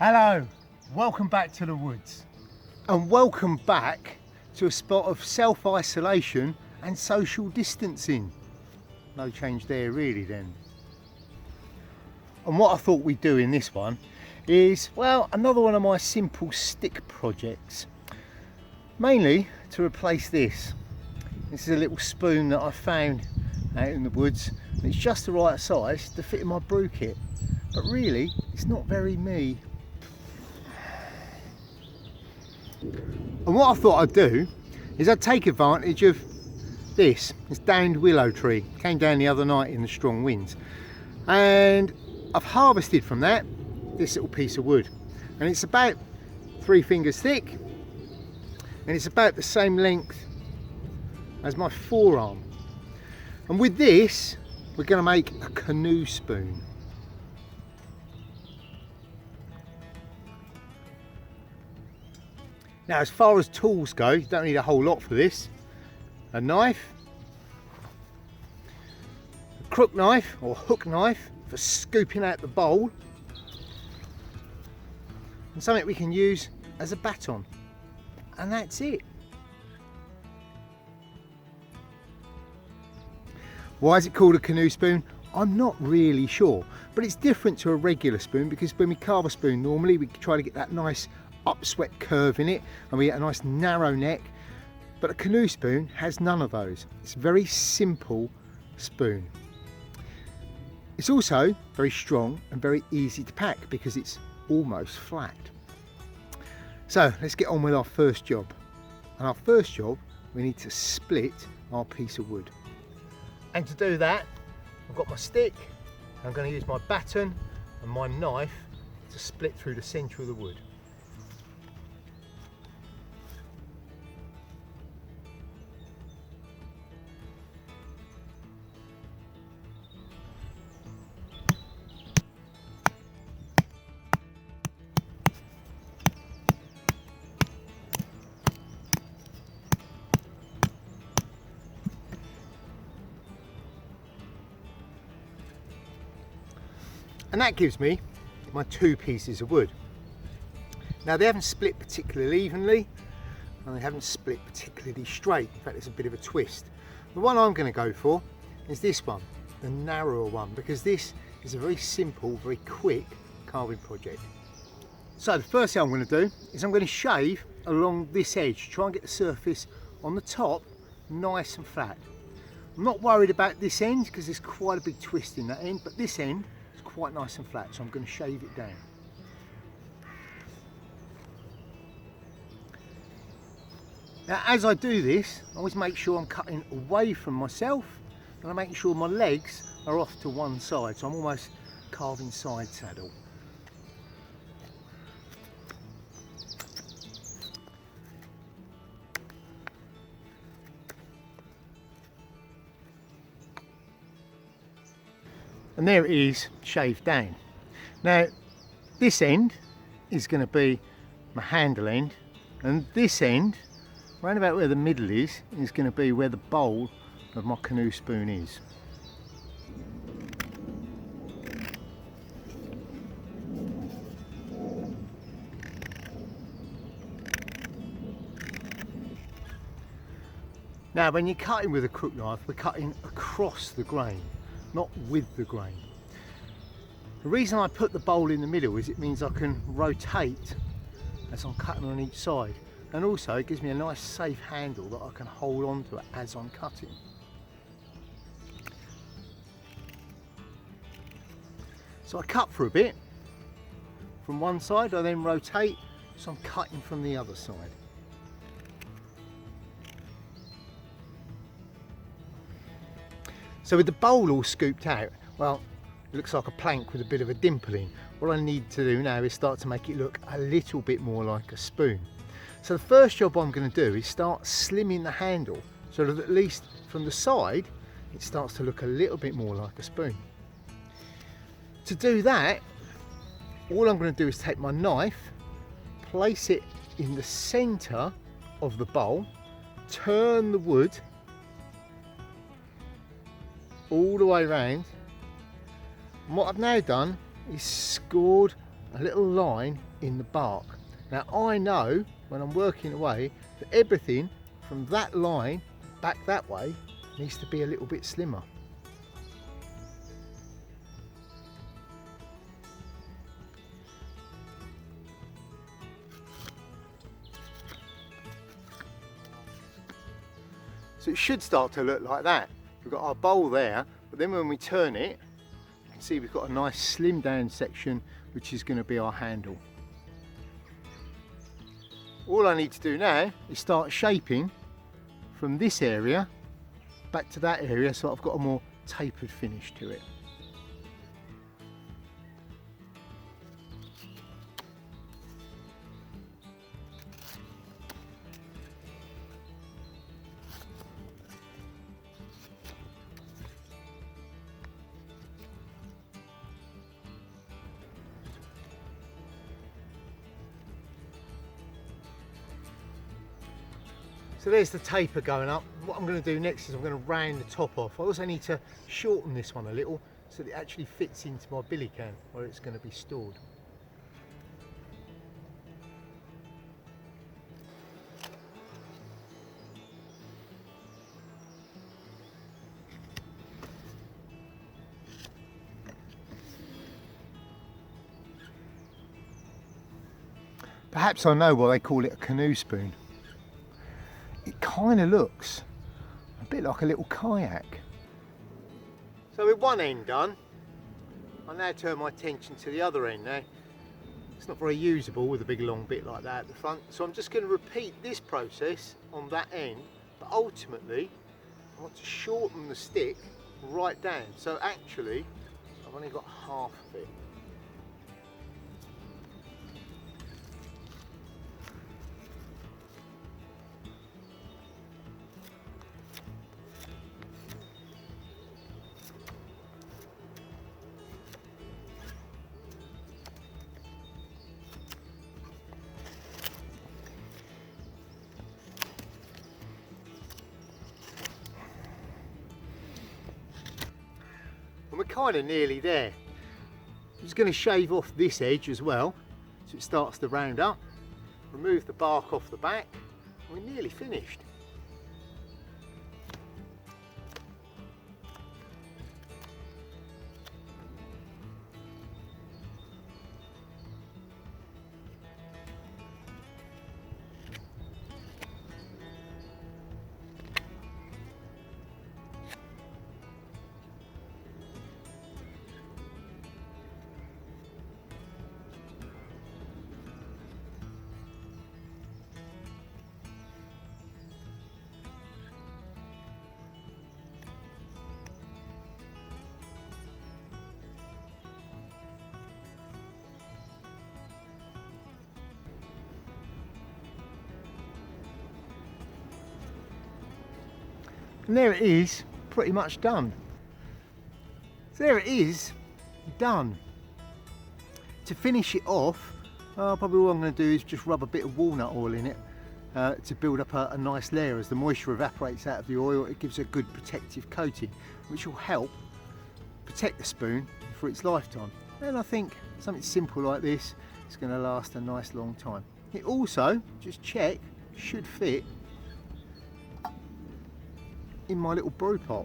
Hello, welcome back to the woods. And welcome back to a spot of self-isolation and social distancing. No change there really then. And what I thought we'd do in this one is, well, another one of my simple stick projects. Mainly to replace this. This is a little spoon that I found out in the woods. And it's just the right size to fit in my brew kit. But really, it's not very me. And what I thought I'd do is I'd take advantage of this downed willow tree. Came down the other night in the strong winds. And I've harvested from that this little piece of wood. And it's about 3 fingers thick. And it's about the same length as my forearm. And with this, we're going to make a canoe spoon. Now, as far as tools go, you don't need a whole lot for this. A knife, a crook knife or hook knife for scooping out the bowl, and something we can use as a baton. And that's it. Why is it called a canoe spoon? I'm not really sure, but it's different to a regular spoon because when we carve a spoon, normally we try to get that nice upswept curve in it and we get a nice narrow neck, but a canoe spoon has none of those. It's a very simple spoon. It's also very strong and very easy to pack because it's almost flat. So let's get on with our first job. And our first job, we need to split our piece of wood. And to do that, I've got my stick. I'm going to use my baton and my knife to split through the centre of the wood. And that gives me my 2 pieces of wood. Now, they haven't split particularly evenly and they haven't split particularly straight. In fact, there's a bit of a twist. The one I'm going to go for is this one, the narrower one, because this is a very simple, very quick carving project. So the first thing I'm going to do is I'm going to shave along this edge, try and get the surface on the top nice and flat. I'm not worried about this end because there's quite a big twist in that end, but this end quite nice and flat, so I'm going to shave it down. Now, as I do this, I always make sure I'm cutting away from myself and I'm making sure my legs are off to one side, so I'm almost carving side saddle. And there it is, shaved down. Now, this end is going to be my handle end, and this end, round about where the middle is going to be where the bowl of my canoe spoon is. Now, when you're cutting with a crook knife, we're cutting across the grain, not with the grain. The reason I put the bowl in the middle is it means I can rotate as I'm cutting on each side, and also it gives me a nice safe handle that I can hold on to it as I'm cutting. So I cut for a bit from one side, I then rotate so I'm cutting from the other side. So with the bowl all scooped out, well, it looks like a plank with a bit of a dimple in. What I need to do now is start to make it look a little bit more like a spoon. So the first job I'm going to do is start slimming the handle so that at least from the side it starts to look a little bit more like a spoon. To do that, all I'm going to do is take my knife, place it in the centre of the bowl, turn the wood all the way around, and what I've now done is scored a little line in the bark. Now I know when I'm working away that everything from that line back that way needs to be a little bit slimmer. So it should start to look like that. We've got our bowl there, but then when we turn it, you can see we've got a nice slim down section which is going to be our handle. All I need to do now is start shaping from this area back to that area so I've got a more tapered finish to it. So there's the taper going up. What I'm going to do next is I'm going to round the top off. I also need to shorten this one a little so that it actually fits into my billy can where it's going to be stored. Perhaps I know why they call it a canoe spoon. It kind of looks a bit like a little kayak. So with one end done, I now turn my attention to the other end. Now, it's not very usable with a big long bit like that at the front, so I'm just going to repeat this process on that end, but ultimately I want to shorten the stick right down. So actually, I've only got half of it. We're kind of nearly there. I'm just going to shave off this edge as well so it starts to round up, remove the bark off the back, and we're nearly finished. And there it is, pretty much done. So there it is, done. To finish it off, probably all I'm going to do is just rub a bit of walnut oil in it to build up a nice layer. As the moisture evaporates out of the oil, it gives a good protective coating, which will help protect the spoon for its lifetime. And I think something simple like this is going to last a nice long time. It also, just check, should fit in my little brew pot.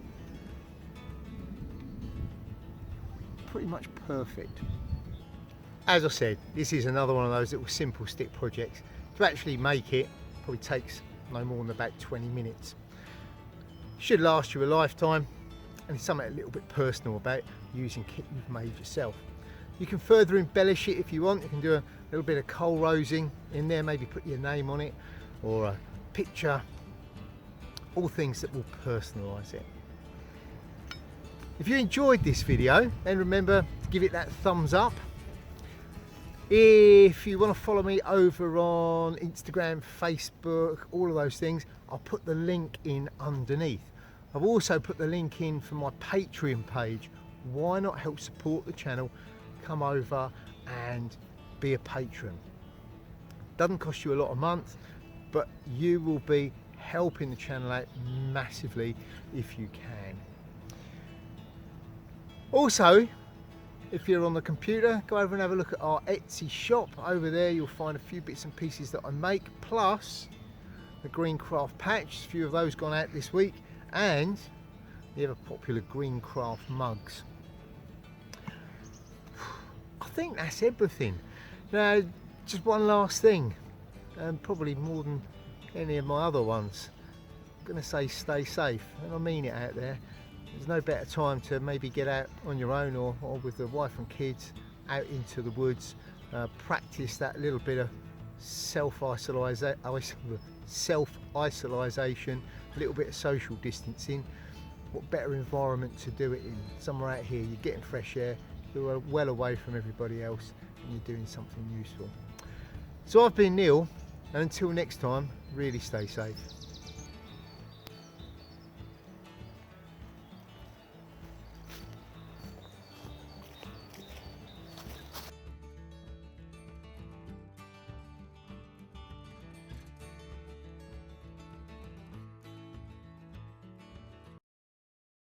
Pretty much perfect. As I said, this is another one of those little simple stick projects. To actually make it probably takes no more than about 20 minutes. Should last you a lifetime, and it's something a little bit personal about using kit you've made yourself. You can further embellish it if you want. You can do a little bit of coal rosing in there, maybe put your name on it or a picture. All things that will personalise it. If you enjoyed this video, then remember to give it that thumbs up. If you want to follow me over on Instagram, Facebook, all of those things, I'll put the link in underneath. I've also put the link in for my Patreon page. Why not help support the channel? Come over and be a patron. Doesn't cost you a lot a month, but you will be helping the channel out massively if you can. Also, If you're on the computer, go over and have a look at our Etsy shop. Over there you'll find a few bits and pieces that I make, plus the green craft patch, a few of those gone out this week, and the ever popular green craft mugs. I think that's everything. Now, just one last thing, and probably more than any of my other ones. I'm going to say stay safe, and I mean it out there. There's no better time to maybe get out on your own or with the wife and kids out into the woods, practice that little bit of self-isolation, a little bit of social distancing. What better environment to do it in? Somewhere out here, you're getting fresh air, you're well away from everybody else, and you're doing something useful. So I've been Neil, and until next time, really stay safe.